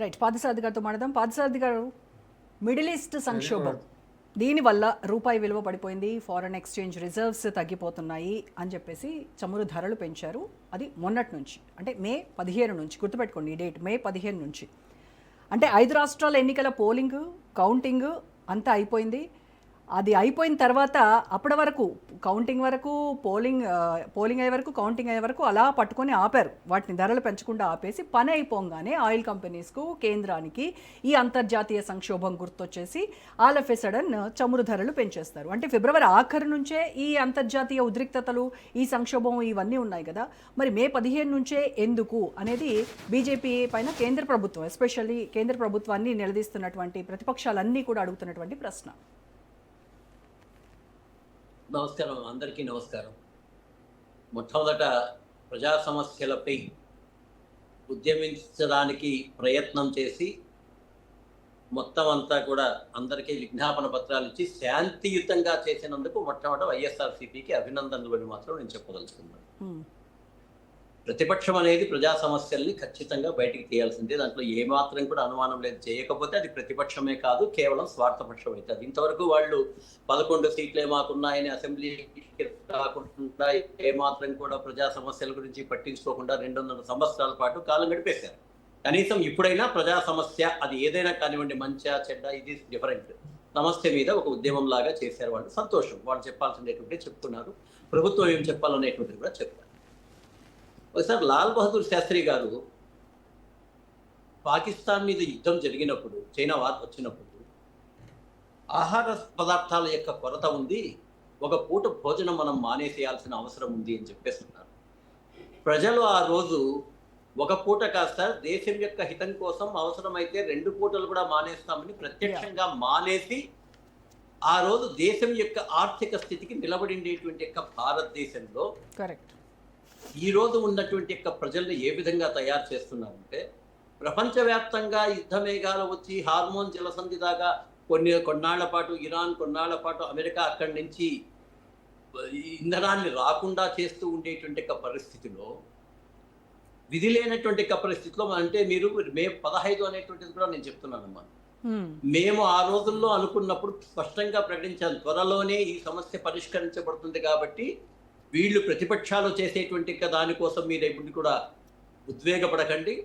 Right. Parthasarathi గారితో మాట్లాడదాం. పార్థసారథి గారు, మిడిల్ ఈస్ట్ సంక్షోభం దీనివల్ల రూపాయి విలువ పడిపోయింది, ఫారెన్ ఎక్స్చేంజ్ రిజర్వ్స్ తగ్గిపోతున్నాయి అని చెప్పేసి చమురు ధరలు పెంచారు. అది మొన్నటి నుంచి, అంటే మే 15 నుంచి, గుర్తుపెట్టుకోండి ఈ డేట్, మే 15 నుంచి. అంటే 5 రాష్ట్రాల ఎన్నికల పోలింగ్, కౌంటింగ్ అంతా అయిపోయింది. అది అయిపోయిన తర్వాత అప్పటి వరకు కౌంటింగ్ వరకు, పోలింగ్ అయ్యే వరకు, కౌంటింగ్ అయ్యే వరకు అలా పట్టుకొని ఆపారు. వాటిని ధరలు పెంచకుండా ఆపేసి పని అయిపోగానే ఆయిల్ కంపెనీస్కు, కేంద్రానికి ఈ అంతర్జాతీయ సంక్షోభం గుర్తొచ్చేసి ఆల్ ఆఫ్ ఎ సడన్ చమురు ధరలు పెంచేస్తారు. అంటే ఫిబ్రవరి ఆఖరు నుంచే ఈ అంతర్జాతీయ ఉద్రిక్తతలు, ఈ సంక్షోభం ఇవన్నీ ఉన్నాయి కదా. మరి మే 15 నుంచే ఎందుకు అనేది బీజేపీ పైన కేంద్ర ప్రభుత్వం, ఎస్పెషల్లీ కేంద్ర ప్రభుత్వాన్ని నిలదీస్తున్నటువంటి ప్రతిపక్షాలన్నీ కూడా అడుగుతున్నటువంటి ప్రశ్న. నమస్కారం, అందరికీ నమస్కారం. మొట్టమొదట ప్రజా సమస్యలపై ఉద్యమించడానికి ప్రయత్నం చేసి మొత్తం అంతా కూడా అందరికీ విజ్ఞాపన పత్రాలు ఇచ్చి శాంతియుతంగా చేసినందుకు మొట్టమొదట వైఎస్ఆర్సీపీకి అభినందనలు అని మాత్రం నేను చెప్పదలుచుకున్నాను. ప్రతిపక్షం అనేది ప్రజా సమస్యల్ని ఖచ్చితంగా బయటికి తీయాల్సిందే, దాంట్లో ఏమాత్రం కూడా అనుమానం లేదు. చేయకపోతే అది ప్రతిపక్షమే కాదు, కేవలం స్వార్థపక్షం అవుతుంది. ఇంతవరకు వాళ్ళు 11 సీట్లే మాకున్నాయని అసెంబ్లీకి రాకుండా ఏమాత్రం కూడా ప్రజా సమస్యల గురించి పట్టించుకోకుండా 200 సంవత్సరాల పాటు కాలం గడిపేశారు. కనీసం ఇప్పుడైనా ప్రజా సమస్య అది ఏదైనా కానివ్వండి, మంచా చెడ్డ, ఇది డిఫరెంట్ సమస్య మీద ఒక ఉద్యమం లాగా చేశారు. వాళ్ళు సంతోషం, వాళ్ళు చెప్పాల్సినటువంటి చెప్తున్నారు, ప్రభుత్వం ఏం చెప్పాలనేటువంటిది కూడా చెప్తారు. ఒకసారి లాల్ బహదూర్ శాస్త్రి గారు పాకిస్తాన్ మీద యుద్ధం జరిగినప్పుడు, చైనా వార్ వచ్చినప్పుడు, ఆహార పదార్థాల యొక్క కొరత ఉంది, ఒక పూట భోజనం మనం మానేసేయాల్సిన అవసరం ఉంది అని చెప్పేస్తున్నారు. ప్రజలు ఆ రోజు ఒక పూట కాస్త దేశం యొక్క హితం కోసం అవసరమైతే 2 పూటలు కూడా మానేస్తామని ప్రత్యక్షంగా మానేసి ఆ రోజు దేశం యొక్క ఆర్థిక స్థితికి నిలబడిండేటువంటి యొక్క భారతదేశంలో కరెక్ట్ ఈ రోజు ఉన్నటువంటి యొక్క ప్రజల్ని ఏ విధంగా తయారు చేస్తున్నారంటే, ప్రపంచవ్యాప్తంగా యుద్ధ మేఘాలు వచ్చి హార్మోన్ జలసంధి దాకా కొన్నాళ్ల పాటు ఇరాన్, కొన్నాళ్ల పాటు అమెరికా అక్కడి నుంచి ఇంధనాన్ని రాకుండా చేస్తూ ఉండేటువంటి పరిస్థితిలో, విధి లేనటువంటి పరిస్థితిలో, అంటే మీరు మే 15 అనేటువంటిది కూడా నేను చెప్తున్నానమ్మా. మేము ఆ రోజుల్లో అనుకున్నప్పుడు స్పష్టంగా ప్రకటించాను, త్వరలోనే ఈ సమస్య పరిష్కరించబడుతుంది కాబట్టి వీళ్ళు ప్రతిపక్షాలు చేసేటువంటి దానికోసం మీరు ఎప్పుడు కూడా ఉద్వేగపడకండి.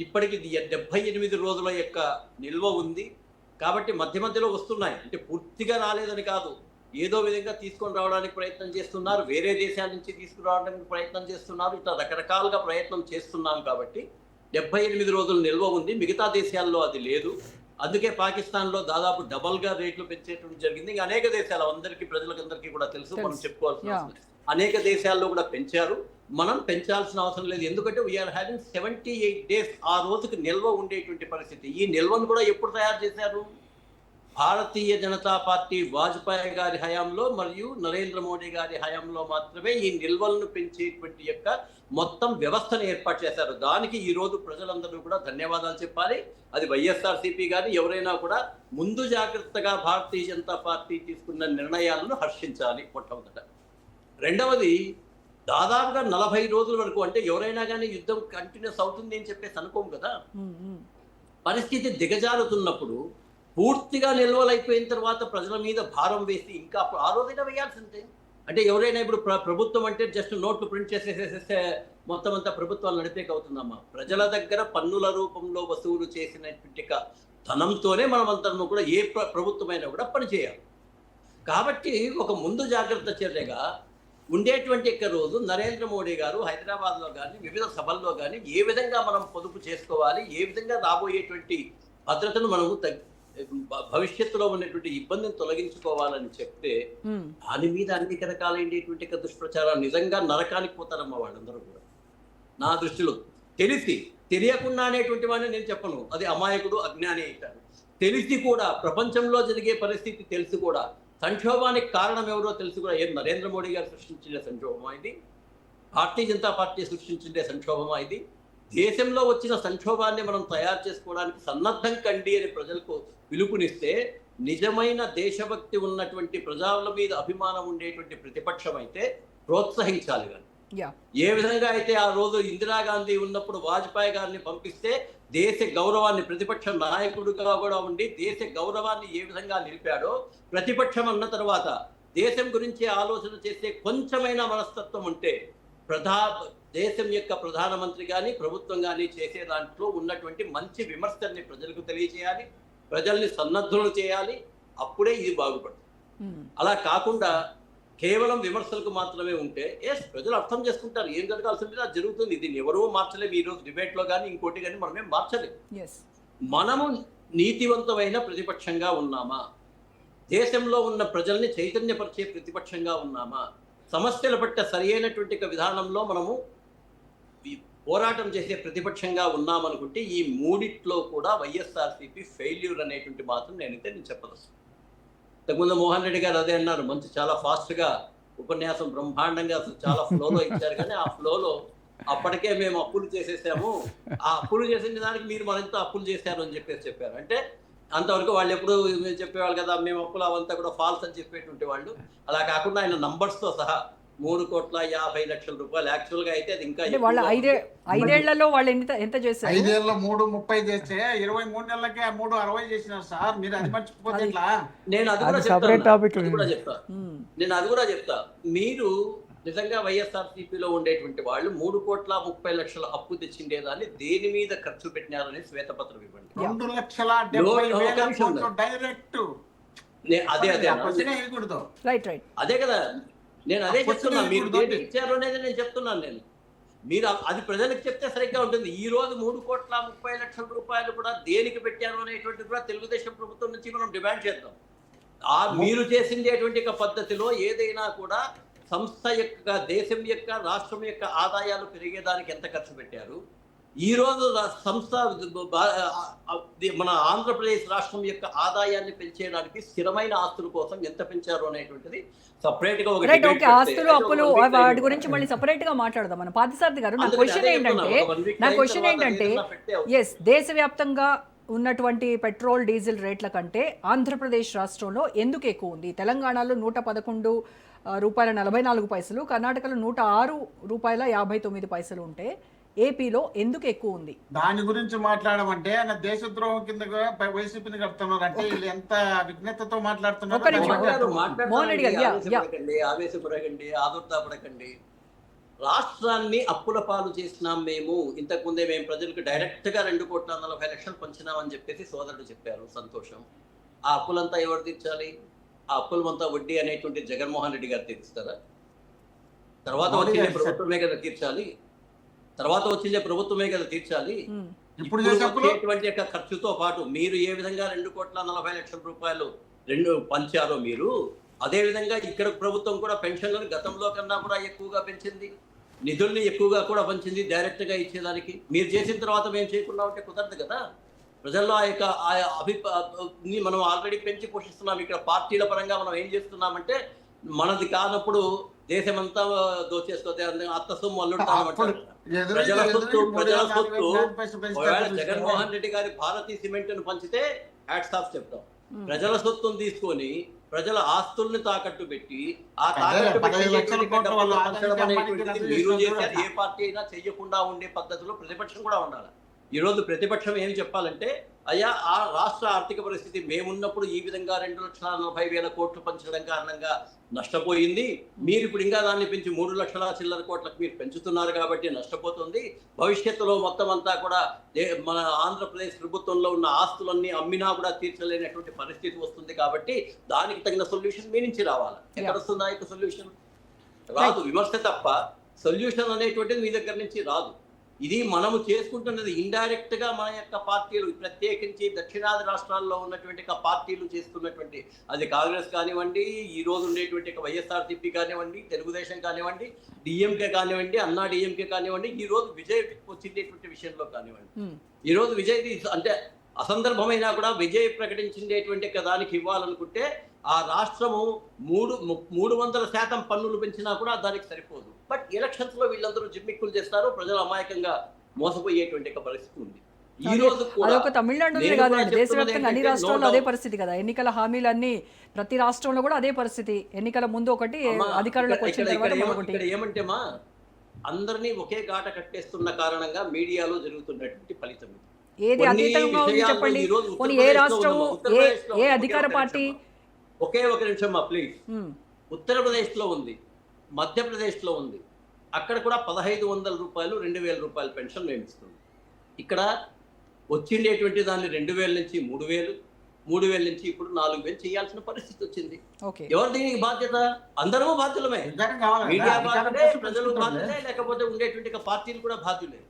ఇప్పటికి 78 రోజుల యొక్క నిల్వ ఉంది కాబట్టి మధ్య మధ్యలో వస్తున్నాయి, అంటే పూర్తిగా రాలేదని కాదు, ఏదో విధంగా తీసుకొని రావడానికి ప్రయత్నం చేస్తున్నారు, వేరే దేశాల నుంచి తీసుకురావడానికి ప్రయత్నం చేస్తున్నారు, ఇట్లా రకరకాలుగా ప్రయత్నం చేస్తున్నాం కాబట్టి 78 రోజులు నిల్వ ఉంది. మిగతా దేశాల్లో అది లేదు. అందుకే పాకిస్తాన్లో దాదాపు డబల్గా రేట్లు పెంచేటువంటి జరిగింది. ఇంకా అనేక దేశాలు అందరికీ, ప్రజలకందరికీ కూడా తెలుసు, మనం చెప్పుకోవాల్సిన అనేక దేశాల్లో కూడా పెంచారు. మనం పెంచాల్సిన అవసరం లేదు, ఎందుకంటే వీఆర్ హ్యావింగ్ 78 days ఆ రోజుకి నిల్వ ఉండేటువంటి పరిస్థితి. ఈ నిల్వను కూడా ఎప్పుడు తయారు చేశారు? భారతీయ జనతా పార్టీ వాజ్పేయి గారి హయాంలో మరియు నరేంద్ర మోడీ గారి హయాంలో మాత్రమే ఈ నిల్వలను పెంచేటువంటి యొక్క మొత్తం వ్యవస్థను ఏర్పాటు చేశారు. దానికి ఈ రోజు ప్రజలందరూ కూడా ధన్యవాదాలు చెప్పాలి. అది వైఎస్ఆర్సీపీ గాని ఎవరైనా కూడా ముందు జాగ్రత్తగా భారతీయ జనతా పార్టీ తీసుకున్న నిర్ణయాలను హర్షించాలి మొట్టమొదట. రెండవది, దాదాపుగా 40 రోజుల వరకు, అంటే ఎవరైనా కానీ యుద్ధం కంటిన్యూస్ అవుతుంది అని చెప్పేసి అనుకోము కదా. పరిస్థితి దిగజారుతున్నప్పుడు పూర్తిగా నిల్వలు అయిపోయిన తర్వాత ప్రజల మీద భారం వేసి ఇంకా ఆ రోజైనా వేయాల్సిందే. అంటే ఎవరైనా ఇప్పుడు ప్రభుత్వం అంటే జస్ట్ నోట్లు ప్రింట్ చేసేసేస్తే మొత్తం అంతా ప్రభుత్వాలు నడిపేకి అవుతుందమ్మా. ప్రజల దగ్గర పన్నుల రూపంలో వసూలు చేసినటువంటి ధనంతోనే మనమంతా కూడా ఏ ప్రభుత్వమైనా కూడా పనిచేయాలి. కాబట్టి ఒక ముందు జాగ్రత్త చర్యగా ఉండేటువంటి రోజు నరేంద్ర మోడీ గారు హైదరాబాద్లో కానీ వివిధ సభల్లో కానీ ఏ విధంగా మనం పొదుపు చేసుకోవాలి, ఏ విధంగా రాబోయేటువంటి భద్రతను మనము భవిష్యత్తులో ఉన్నటువంటి ఇబ్బందిని తొలగించుకోవాలని చెప్తే దాని మీద అనేక రకాలైనటువంటి దుష్ప్రచారాలు, నిజంగా నరకానికి పోతారమ్మా వాళ్ళందరూ కూడా. నా దృష్టిలో తెలియకుండా అనేటువంటి వాడిని నేను చెప్పను, అది అమాయకుడు, అజ్ఞాని అవుతాడు. తెలిసి కూడా, ప్రపంచంలో జరిగే పరిస్థితి తెలిసి కూడా, సంక్షోభానికి కారణం ఎవరో తెలిసి కూడా, ఏం నరేంద్ర మోడీ గారు సృష్టించిన సంక్షోభమా ఇది? భారతీయ జనతా పార్టీ సృష్టించిందే సంక్షోభమా ఇది? దేశంలో వచ్చిన సంక్షోభాన్ని మనం తయారు చేసుకోవడానికి సన్నద్ధం కండి అని ప్రజలకు పిలుపునిస్తే, నిజమైన దేశభక్తి ఉన్నటువంటి ప్రజల మీద అభిమానం ఉండేటువంటి ప్రతిపక్షం అయితే ప్రోత్సహించాలి. కానీ ఏ విధంగా అయితే ఆ రోజు ఇందిరాగాంధీ ఉన్నప్పుడు వాజ్పేయి గారిని పంపిస్తే దేశ గౌరవాన్ని ప్రతిపక్ష నాయకుడిగా కూడా ఉండి దేశ గౌరవాన్ని ఏ విధంగా నిలిపాడో, ప్రతిపక్షం అన్న తర్వాత దేశం గురించి ఆలోచన చేసే కొంచెమైన మనస్తత్వం ఉంటే దేశం యొక్క ప్రధానమంత్రి కానీ ప్రభుత్వం కానీ చేసే దాంట్లో ఉన్నటువంటి మంచి విమర్శల్ని ప్రజలకు తెలియజేయాలి, ప్రజల్ని సన్నద్ధులు చేయాలి. అప్పుడే ఇది బాగుపడుతుంది. అలా కాకుండా కేవలం విమర్శలకు మాత్రమే ఉంటే ప్రజలు అర్థం చేసుకుంటారు ఏం జరగాల్సింది అది జరుగుతుంది. దీన్ని ఎవరూ మార్చలేము. ఈరోజు డిబేట్లో కానీ ఇంకోటి కానీ మనమేం మార్చలేము. మనము నీతివంతమైన ప్రతిపక్షంగా ఉన్నామా, దేశంలో ఉన్న ప్రజల్ని చైతన్యపరిచే ప్రతిపక్షంగా ఉన్నామా, సమస్యల పట్ల సరి అయినటువంటి విధానంలో మనము పోరాటం చేసే ప్రతిపక్షంగా ఉన్నామనుకుంటే ఈ మూడిట్లో కూడా వైఎస్ఆర్సీపీ ఫెయిల్యూర్ అనేటువంటి మాత్రం నేను చెప్పదలుచుకున్నాను. ఇంతకుముందు మోహన్ రెడ్డి గారు అదే అన్నారు, మంచి చాలా ఫాస్ట్గా ఉపన్యాసం బ్రహ్మాండంగా అసలు చాలా ఫ్లోలో ఇచ్చారు. కానీ ఆ ఫ్లోలో అప్పటికే మేము అప్పులు చేసేసాము, ఆ అప్పులు చేసిన దానికి మీరు మరింత అప్పులు చేశారు అని చెప్పారు. అంటే అంతవరకు వాళ్ళు ఎప్పుడు చెప్పేవాళ్ళు కదా మేము అప్పులు అవంతా కూడా ఫాల్స్ అని చెప్పేటువంటి వాళ్ళు. అలా కాకుండా ఆయన నంబర్స్తో సహా 3,50,00,000 రూపాయలు యాక్చువల్గా అయితే అది ఇంకా వాళ్ళ ఐదేళ్లలో వాళ్ళు ఎంత చేశారు? 5 ఏళ్ళలో 3,30 చేస్తే 23 నెలలకే 3,60 చేసినారు సార్. మీరు అది మర్చిపోతే ఎట్లా? నేను అది కూడా చెప్తా. మీరు నిజంగా వైఎస్ఆర్సీపీలో ఉండేటువంటి వాళ్ళు 3,30,00,000 అప్పు తెచ్చిండేదాన్ని దేని మీద ఖర్చు పెట్టినారని శ్వేతపత్రం ఇవ్వండి. 2,70,000 డైరెక్ట్. అదే కదా నేను అదే చెప్తున్నా. మీరు దేనికి ఇచ్చారు అనేది నేను చెప్తున్నాను. మీరు అది ప్రజలకు చెప్తే సరిగ్గా ఉంటుంది. ఈ రోజు 3,30,00,000 రూపాయలు కూడా దేనికి పెట్టారు అనేటువంటిది కూడా తెలుగుదేశం ప్రభుత్వం నుంచి మనం డిమాండ్ చేద్దాం. మీరు చేసిండేటువంటి పద్ధతిలో ఏదైనా కూడా సంస్థ యొక్క, దేశం యొక్క, రాష్ట్రం యొక్క ఆదాయాలు పెరిగేదానికి ఎంత ఖర్చు పెట్టారు, ఈ రోజు సంస్థ మన ఆంధ్రప్రదేశ్ రాష్ట్రం యొక్క ఆదాయాన్ని పెంచేయడానికి స్థిరమైన ఆస్తుల కోసం ఎంత పెంచారు అనేటువంటిది సపరేట్ గా ఆస్తులు అప్పులు వాటి గురించి మళ్ళీ సపరేట్ గా మాట్లాడదాం మనం. పార్థసారథి గారు, నా క్వశ్చన్ ఏంటంటే దేశవ్యాప్తంగా ఉన్నటువంటి పెట్రోల్ డీజిల్ రేట్ల కంటే ఆంధ్రప్రదేశ్ రాష్ట్రంలో ఎందుకు ఎక్కువ ఉంది? తెలంగాణలో 111 రూపాయల 44 పైసలు, కర్ణాటకలో 106 రూపాయల 59 పైసలు ఉంటే ఏపీలో ఎందుకు ఎక్కువ ఉంది? దాని గురించి మాట్లాడమంటే ఆయన దేశద్రోహం కింద వైసీపీని కడుతున్నారు. అంటే వీళ్ళు ఎంత విఘ్నతతో మాట్లాడుతున్నారు. ఆవేశపడకండి, ఆదుర్దాపడకండి. రాష్ట్రాన్ని అప్పుల పాలు చేసినాం మేము. ఇంతకుముందే మేము ప్రజలకు డైరెక్ట్ గా 2,40,00,000 పంచినామని చెప్పేసి సోదరుడు చెప్పారు. సంతోషం. ఆ అప్పులంతా ఎవరు తీర్చాలి? ఆ అప్పులమంతా వడ్డీ అనేటువంటి జగన్మోహన్ రెడ్డి గారు తీరుస్తారా? తర్వాత వచ్చే ప్రభుత్వమే కదా తీర్చాలి. ఇప్పుడు వచ్చేటువంటి ఖర్చుతో పాటు మీరు ఏ విధంగా 2,40,00,000 రూపాయలు పంచారో మీరు అదే విధంగా ఇక్కడ ప్రభుత్వం కూడా పెన్షన్లను గతంలో కన్నా కూడా ఎక్కువగా పెంచింది, నిధుల్ని ఎక్కువగా కూడా పంచింది డైరెక్ట్ గా ఇచ్చేదానికి. మీరు చేసిన తర్వాత మేము చేయకుండా ఉంటే కుదరదు కదా. ప్రజల్లో ఆ యొక్క మనం ఆల్రెడీ పెంచి పోషిస్తున్నాం. ఇక్కడ పార్టీల పరంగా మనం ఏం చేస్తున్నామంటే మనది కానప్పుడు దేశమంతా దోచేసుకోతే అత్త సొమ్ము అల్లుంటామంటారు. ప్రజల సొత్తు జగన్మోహన్ రెడ్డి గారి భారతీయ సిమెంట్ ను పంచితే హ్యాట్స్ ఆఫ్ చెప్తాం. ప్రజల సొత్తును తీసుకొని ప్రజల ఆస్తుల్ని తాకట్టు పెట్టి ఆ తాకట్టు మీరు చేశారు. ఏ పార్టీ అయినా చెయ్యకుండా ఉండే పద్ధతిలో ప్రతిపక్షం కూడా ఉండాలి. ఈరోజు ప్రతిపక్షం ఏం చెప్పాలంటే, అయ్యా ఆ రాష్ట్ర ఆర్థిక పరిస్థితి మేమున్నప్పుడు ఈ విధంగా 2,40,000 కోట్లు పంచడం కారణంగా నష్టపోయింది. మీరు ఇప్పుడు ఇంకా దాన్ని పెంచి 3,00,000 చిల్లర కోట్లకు మీరు పెంచుతున్నారు కాబట్టి నష్టపోతుంది. భవిష్యత్తులో మొత్తం అంతా కూడా మన ఆంధ్రప్రదేశ్ ప్రభుత్వంలో ఉన్న ఆస్తులన్నీ అమ్మినా కూడా తీర్చలేనటువంటి పరిస్థితి వస్తుంది. కాబట్టి దానికి తగిన సొల్యూషన్ మీ నుంచి రావాలి. ఎక్కడ వస్తుందా యొక్క సొల్యూషన్? రాదు. విమర్శ తప్ప సొల్యూషన్ అనేటువంటిది మీ దగ్గర నుంచి రాదు. ఇది మనము చేసుకుంటున్నది ఇండైరెక్ట్ గా మన యొక్క పార్టీలు, ప్రత్యేకించి దక్షిణాది రాష్ట్రాల్లో ఉన్నటువంటి పార్టీలు చేస్తున్నటువంటి, అది కాంగ్రెస్ కానివ్వండి, ఈ రోజు ఉండేటువంటి వైఎస్ఆర్సీపీ కానివ్వండి, తెలుగుదేశం కానివ్వండి, డిఎంకే కానివ్వండి, అన్నా డిఎంకే కానివ్వండి, ఈ రోజు విజయ్ వచ్చిండేటువంటి విషయంలో కానివ్వండి, ఈ రోజు విజయ్ అంటే అసందర్భమైనా కూడా విజయ్ ప్రకటించేటువంటి దానికి ఇవ్వాలనుకుంటే ఆ రాష్ట్రము 300% పన్నులు పెంచినా కూడా దానికి సరిపోదు. బట్ ఎలక్షన్స్ లో వీళ్ళందరూ జిమ్మిక్కులు చేస్తారు, ప్రజలు అమాయకంగా మోసపోయేటువంటి పరిస్థితి ఉంది. ఈ రోజు అదొక తమిళనాడులో కాదండి, దేశవ్యాప్తంగా అన్ని రాష్ట్రాల్లో అదే పరిస్థితి కదా. ఎన్నికల హామీలన్నీ ప్రతి రాష్ట్రంలో కూడా అదే పరిస్థితి. ఎన్నికల ముందు ఒకటి, అధికారులకు వచ్చిన తర్వాత ఒకటి. ఏమంటేమా అందరినీ ఒకే గాట కట్టేస్తున్న కారణంగా మీడియాలో జరుగుతున్నటువంటి ఫలితం ఇది. ఏది కొన్ని అతీతంగా ఉంది విషయాల్లో చెప్పండి. ఈరోజు పోనీ ఏ ఉత్తరప్రదేశ్లో రాష్ట్రం, ఉందమ్మా, ఏ ఉత్తరప్రదేశ్లో ఏ ఒకే అధికార ఒక పార్టీ? నిమిషం ఒకే ఒక నిమిషం ప్లీజ్. ఉమ్, ఉత్తరప్రదేశ్లో ఉంది, మధ్యప్రదేశ్లో ఉంది. అక్కడ కూడా 1500 రూపాయలు 2000 రూపాయల పెన్షన్ మేము ఇస్తుంది. ఇక్కడ వచ్చిండేటువంటి దాన్ని 2000 నుంచి 3000, 3000 నుంచి ఇప్పుడు 4000 చేయాల్సిన పరిస్థితి వచ్చింది. ఓకే. ఎవరు దీనికి బాధ్యత? అందరూ బాధ్యులమే. నిర్ధారణ కావాలి కదా, మీడియా అధికారం బాధ్యులే, కోసం ప్రజలు తెలుసుకుంటారులే. బాధ్యులే, లేకపోతే ఉండేటువంటి పార్టీలు కూడా బాధ్యులే.